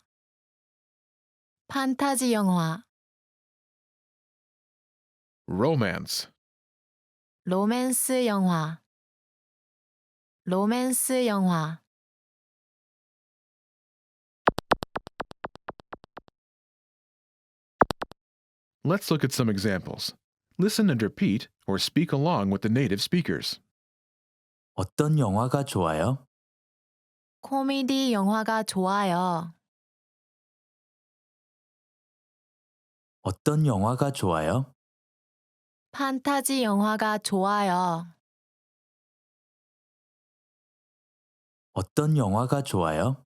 판타지 영화. romance, 로맨스 영화. 로맨스 영화. Let's look at some examples. Listen and repeat or speak along with the native speakers. 어떤 영화가 좋아요? 코미디 영화가 좋아요. 어떤 영화가 좋아요? 판타지 영화가 좋아요. 어떤 영화가 좋아요?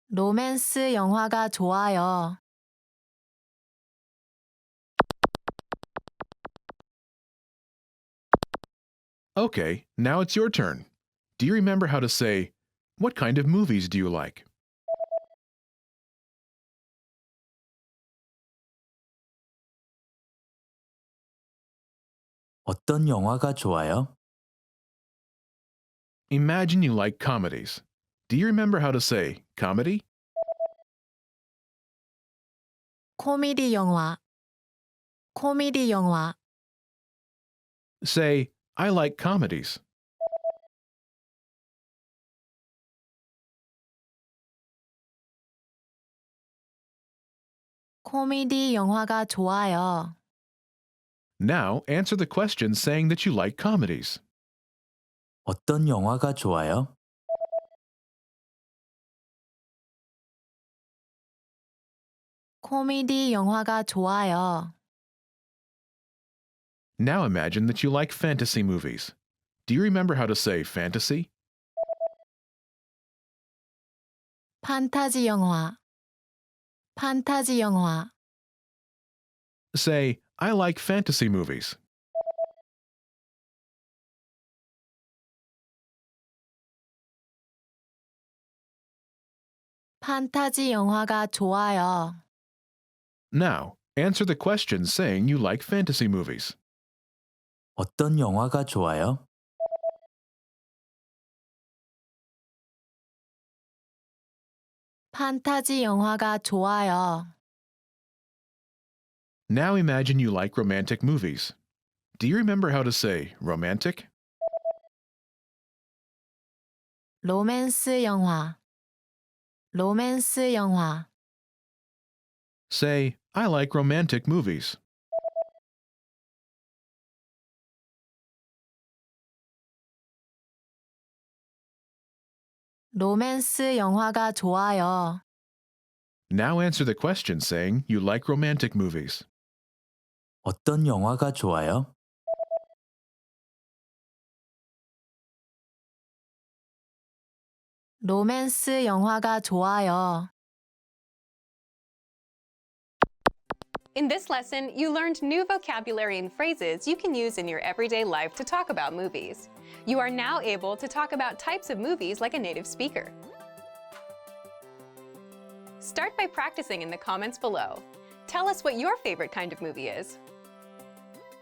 로맨스 영화가 좋아요. Okay, now it's your turn. Do you remember how to say, "What kind of movies do you like?" 어떤 영화가 좋아요? Imagine you like comedies. Do you remember how to say comedy? 코미디 영화. 코미디 영화. Say, I like comedies. 코미디 영화가 좋아요. Now answer the question saying that you like comedies. 어떤 영화가 좋아요? 코미디 영화가 좋아요. Now imagine that you like fantasy movies. Do you remember how to say fantasy? 판타지 영화. 판타지 영화. Say, I like fantasy movies. 판타지 영화가 좋아요. Now, answer the question saying you like fantasy movies. 어떤 영화가 좋아요? 판타지 영화가 좋아요. Now imagine you like romantic movies. Do you remember how to say romantic? 로맨스 영화. 로맨스 영화. Say, I like romantic movies. 로맨스 영화가 좋아요. Now answer the question saying you like romantic movies. 어떤 영화가 좋아요? 로맨스 영화가 좋아요. In this lesson, you learned new vocabulary and phrases you can use in your everyday life to talk about movies. You are now able to talk about types of movies like a native speaker. Start by practicing in the comments below. Tell us what your favorite kind of movie is.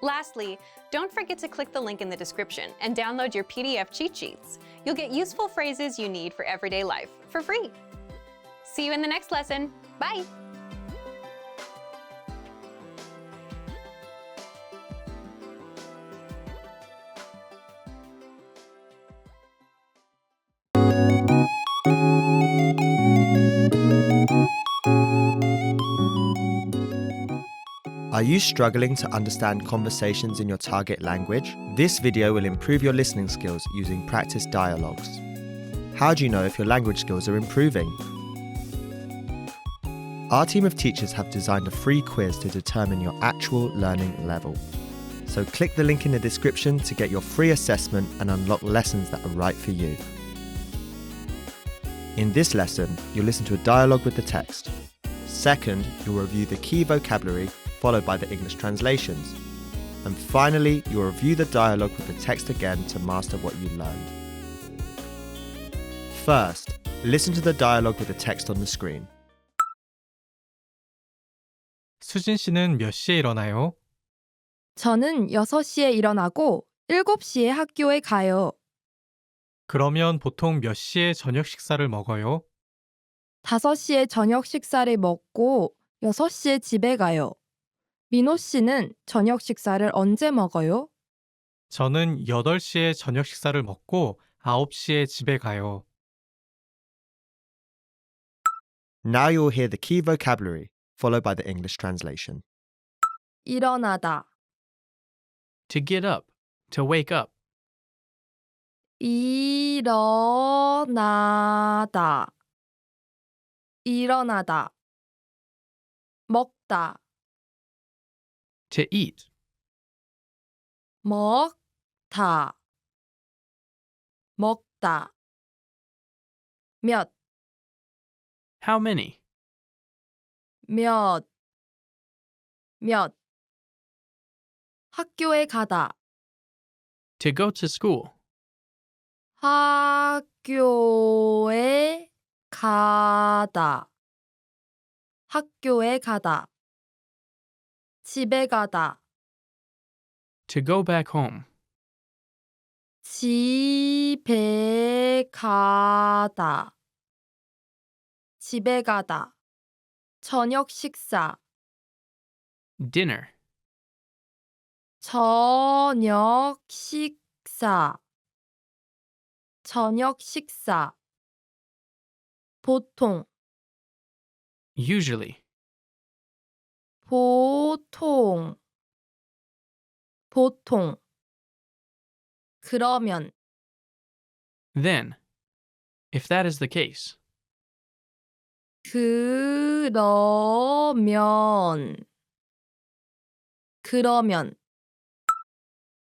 Lastly, don't forget to click the link in the description and download your PDF cheat sheets. You'll get useful phrases you need for everyday life for free. See you in the next lesson. Bye! Are you struggling to understand conversations in your target language? This video will improve your listening skills using practice dialogues. How do you know if your language skills are improving? Our team of teachers have designed a free quiz to determine your actual learning level. So click the link in the description to get your free assessment and unlock lessons that are right for you. In this lesson, you'll listen to a dialogue with the text. Second, you'll review the key vocabulary, followed by the English translations. And finally, you'll review the dialogue with the text again to master what you learned. First, listen to the dialogue with the text on the screen. 수진 씨는 몇 시에 일어나요? 저는 6시에 일어나고 7시에 학교에 가요. 그러면 보통 몇 시에 저녁 식사를 먹어요? 5시에 저녁 식사를 먹고 6시에 집에 가요. 민호 씨는 저녁 식사를 언제 먹어요? 저는 8시에 저녁 식사를 먹고 9시에 집에 가요. Now you'll hear the key vocabulary, followed by the English translation. 일어나다, To get up, to wake up. 일어나다, 일어나다, 먹다, To eat. 먹다, 먹다, 몇, How many? 몇, 학교에 가다, To go to school. 학교에 가다, 학교에 가다, 집에 가다, To go back home. 집에 가다, 집에 가다, 저녁 식사, Dinner. 저녁 식사, 저녁 식사, 보통, Usually. 보통, 보통, 그러면, Then. If that is the case. 그러면, 그러면,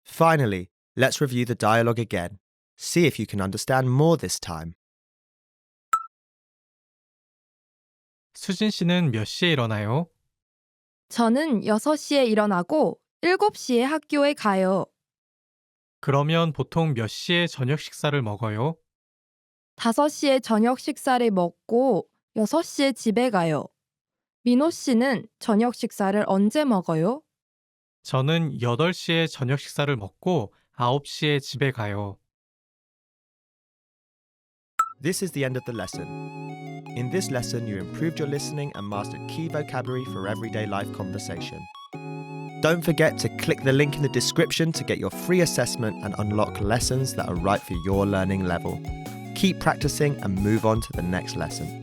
Finally, let's review the dialogue again. See if you can understand more this time. 수진 씨는 몇 시에 일어나요? 저는 6시에 일어나고 7시에 학교에 가요. 그러면 보통 몇 시에 저녁 식사를 먹어요? 5시에 저녁 식사를 먹고 6시에 집에 가요. 민호 씨는 저녁 식사를 언제 먹어요? 저는 8시에 저녁 식사를 먹고 9시에 집에 가요. This is the end of the lesson. In this lesson, you improved your listening and mastered key vocabulary for everyday life conversation. Don't forget to click the link in the description to get your free assessment and unlock lessons that are right for your learning level. Keep practicing and move on to the next lesson.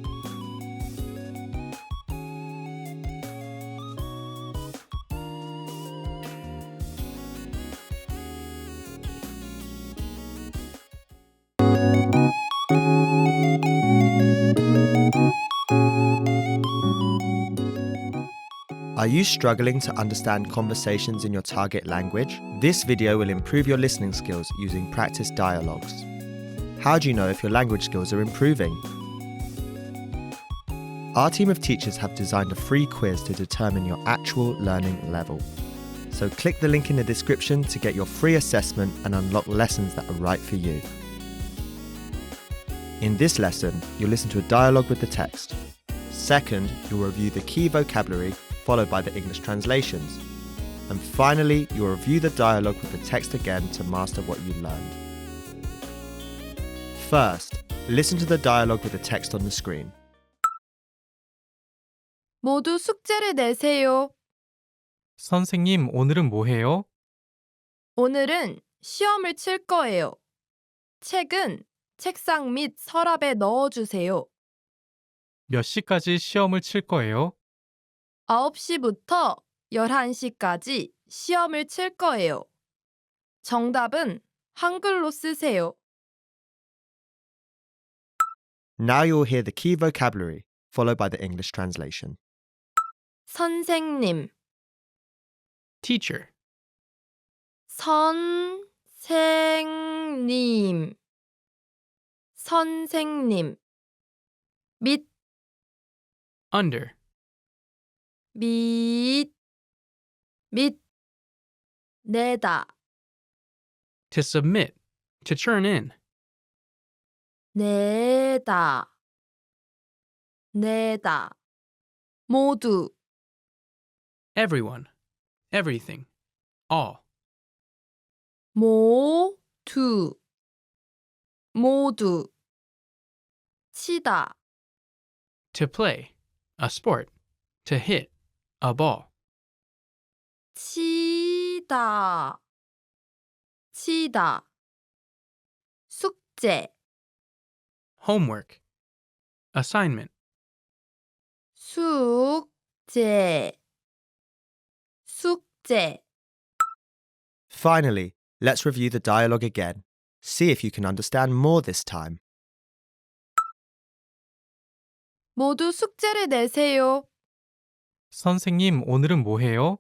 Are you struggling to understand conversations in your target language? This video will improve your listening skills using practice dialogues. How do you know if your language skills are improving? Our team of teachers have designed a free quiz to determine your actual learning level. So click the link in the description to get your free assessment and unlock lessons that are right for you. In this lesson, you'll listen to a dialogue with the text. Second, you'll review the key vocabulary, followed by the English translations. And finally, you'll review the dialogue with the text again to master what you learned. First, listen to the dialogue with the text on the screen. 모두 숙제를 내세요. 선생님, 오늘은 뭐 해요? 오늘은 시험을 칠 거예요. 책은 책상 및 서랍에 넣어주세요. 몇 시까지 시험을 칠 거예요? 9시부터 11시까지 시험을 칠 거예요. 정답은 한글로 쓰세요. Now you'll hear the key vocabulary, followed by the English translation. 선생님, Teacher. 선생님, 선생님. 밑, Under. 밑, 밑. 내다, To submit. To turn in. 내다, 내다. 모두, Everyone. Everything. All. 모두, 모두. 치다, To play. A sport. To hit. A ball. 치다, 치다. 숙제, Homework. Assignment. 숙제, 숙제. Finally, let's review the dialogue again. See if you can understand more this time. 모두 숙제를 내세요. 선생님, 오늘은 뭐 해요?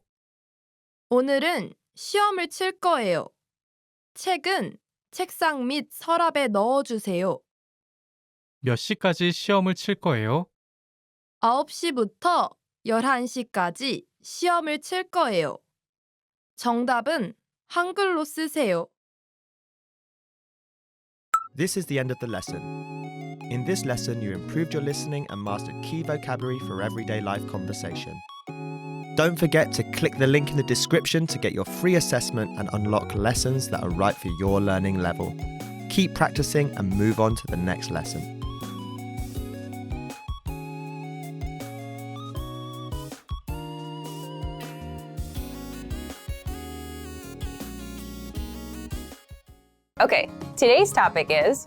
오늘은 시험을 칠 거예요. 책은 책상 및 서랍에 넣어주세요. 몇 시까지 시험을 칠 거예요? 9시부터 11시까지 시험을 칠 거예요. 정답은 한글로 쓰세요. This is the end of the lesson. In this lesson, you improved your listening and mastered key vocabulary for everyday life conversation. Don't forget to click the link in the description to get your free assessment and unlock lessons that are right for your learning level. Keep practicing and move on to the next lesson. Okay, today's topic is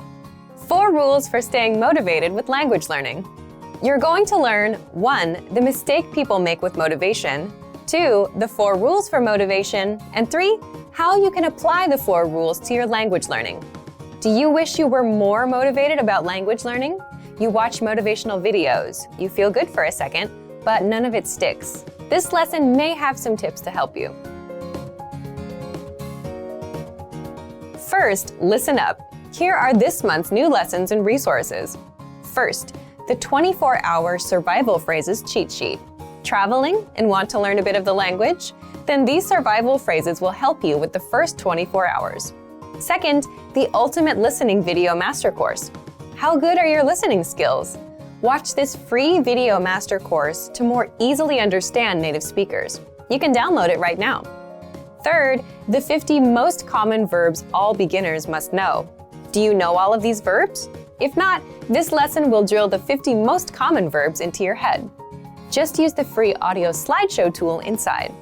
4 rules for staying motivated with language learning. You're going to learn 1. The mistake people make with motivation, 2. The 4 rules for motivation, and 3. How you can apply the 4 rules to your language learning. Do you wish you were more motivated about language learning? You watch motivational videos, you feel good for a second, but none of it sticks. This lesson may have some tips to help you. First, listen up. Here are this month's new lessons and resources. First, the 24-hour survival phrases cheat sheet. Traveling and want to learn a bit of the language? Then these survival phrases will help you with the first 24 hours. Second, the ultimate listening video master course. How good are your listening skills? Watch this free video master course to more easily understand native speakers. You can download it right now. Third, the 50 most common verbs all beginners must know. Do you know all of these verbs? If not, this lesson will drill the 50 most common verbs into your head. Just use the free audio slideshow tool inside.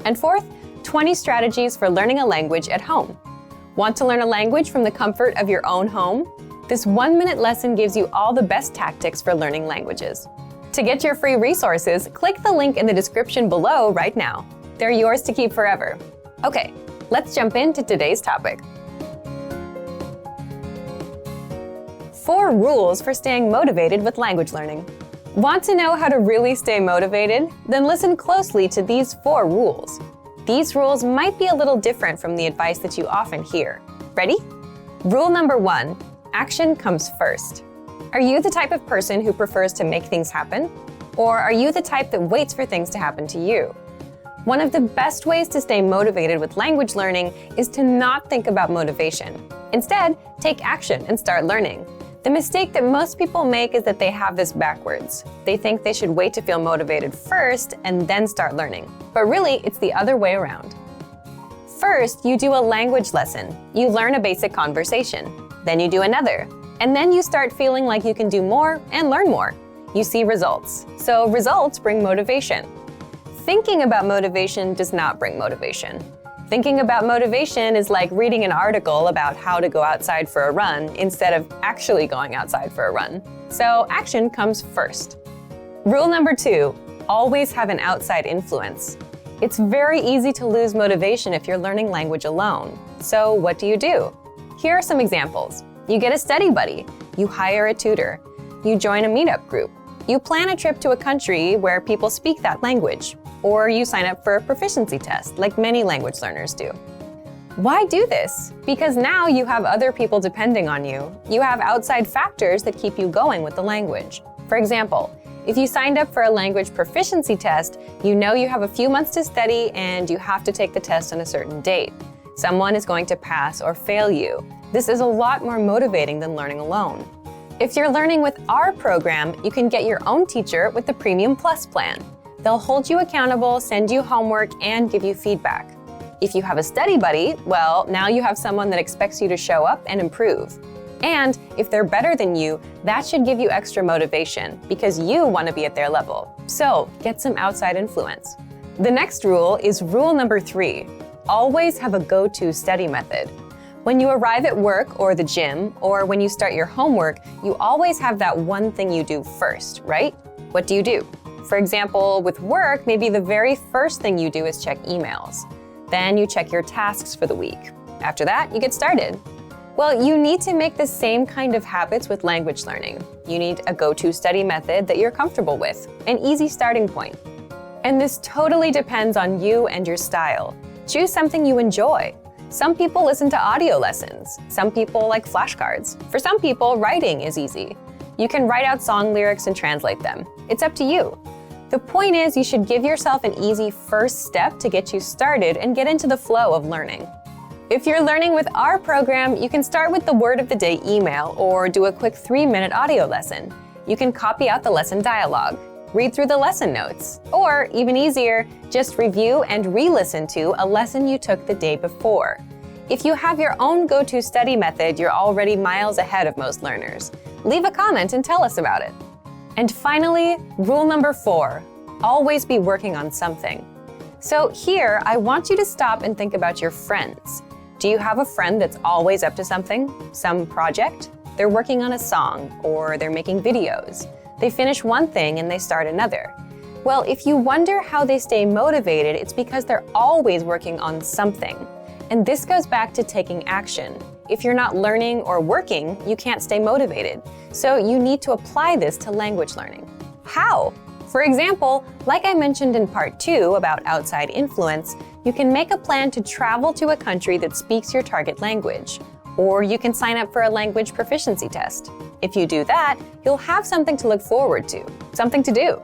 And fourth, 20 strategies for learning a language at home. Want to learn a language from the comfort of your own home? This 1-minute lesson gives you all the best tactics for learning languages. To get your free resources, click the link in the description below right now. They're yours to keep forever. Okay, let's jump into today's topic. 4 rules for staying motivated with language learning. Want to know how to really stay motivated? Then listen closely to these 4 rules. These rules might be a little different from the advice that you often hear. Ready? Rule number 1, action comes first. Are you the type of person who prefers to make things happen? Or are you the type that waits for things to happen to you? One of the best ways to stay motivated with language learning is to not think about motivation. Instead, take action and start learning. The mistake that most people make is that they have this backwards. They think they should wait to feel motivated first and then start learning. But really, it's the other way around. First, you do a language lesson. You learn a basic conversation. Then you do another. And then you start feeling like you can do more and learn more. You see results. So results bring motivation. Thinking about motivation does not bring motivation. Thinking about motivation is like reading an article about how to go outside for a run instead of actually going outside for a run. So action comes first. Rule number 2, always have an outside influence. It's very easy to lose motivation if you're learning language alone. So what do? Here are some examples. You get a study buddy. You hire a tutor. You join a meetup group. You plan a trip to a country where people speak that language, or you sign up for a proficiency test like many language learners do. Why do this? Because now you have other people depending on you. You have outside factors that keep you going with the language. For example, if you signed up for a language proficiency test, you know you have a few months to study and you have to take the test on a certain date. Someone is going to pass or fail you. This is a lot more motivating than learning alone. If you're learning with our program, you can get your own teacher with the Premium Plus plan. They'll hold you accountable, send you homework, and give you feedback. If you have a study buddy, well, now you have someone that expects you to show up and improve. And if they're better than you, that should give you extra motivation because you want to be at their level. So get some outside influence. The next rule is rule number 3. Always have a go-to study method. When you arrive at work or the gym, or when you start your homework, you always have that one thing you do first, right? What do you do? For example, with work, maybe the very first thing you do is check emails. Then you check your tasks for the week. After that, you get started. Well, you need to make the same kind of habits with language learning. You need a go-to study method that you're comfortable with, an easy starting point. And this totally depends on you and your style. Choose something you enjoy. Some people listen to audio lessons. Some people like flashcards. For some people, writing is easy. You can write out song lyrics and translate them. It's up to you. The point is, you should give yourself an easy first step to get you started and get into the flow of learning. If you're learning with our program, you can start with the word of the day email or do a quick 3-minute audio lesson. You can copy out the lesson dialogue, read through the lesson notes, or even easier, just review and re-listen to a lesson you took the day before. If you have your own go-to study method, you're already miles ahead of most learners. Leave a comment and tell us about it. And finally, rule number 4, always be working on something. So here, I want you to stop and think about your friends. Do you have a friend that's always up to something? Some project? They're working on a song, or they're making videos. They finish one thing and they start another. Well, if you wonder how they stay motivated, it's because they're always working on something. And this goes back to taking action. If you're not learning or working, you can't stay motivated. So you need to apply this to language learning. How? For example, like I mentioned in part 2 about outside influence, you can make a plan to travel to a country that speaks your target language. Or you can sign up for a language proficiency test. If you do that, you'll have something to look forward to, something to do.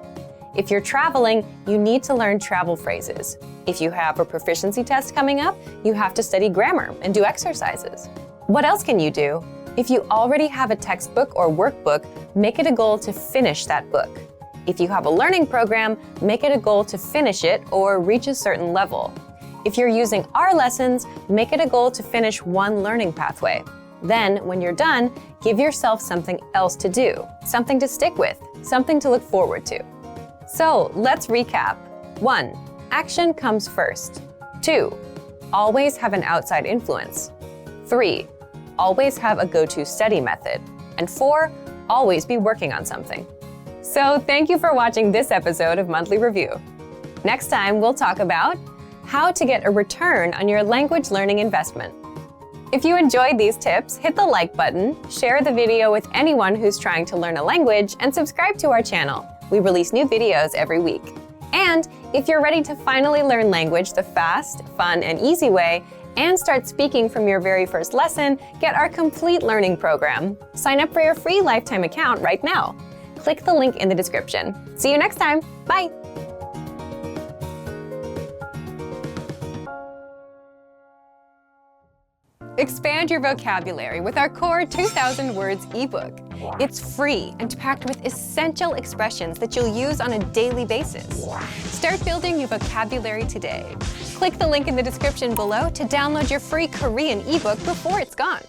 If you're traveling, you need to learn travel phrases. If you have a proficiency test coming up, you have to study grammar and do exercises. What else can you do? If you already have a textbook or workbook, make it a goal to finish that book. If you have a learning program, make it a goal to finish it or reach a certain level. If you're using our lessons, make it a goal to finish one learning pathway. Then, when you're done, give yourself something else to do, something to stick with, something to look forward to. So, let's recap. 1. Action comes first. 2. Always have an outside influence. 3. Always have a go-to study method. And 4. Always be working on something. So, thank you for watching this episode of Monthly Review. Next time, we'll talk about how to get a return on your language learning investment. If you enjoyed these tips, hit the like button, share the video with anyone who's trying to learn a language, and subscribe to our channel. We release new videos every week. And if you're ready to finally learn language the fast, fun, and easy way, and start speaking from your very first lesson, get our complete learning program. Sign up for your free lifetime account right now. Click the link in the description. See you next time. Bye! Expand your vocabulary with our Core 2000 Words ebook. It's free and packed with essential expressions that you'll use on a daily basis. Start building your vocabulary today. Click the link in the description below to download your free Korean ebook before it's gone.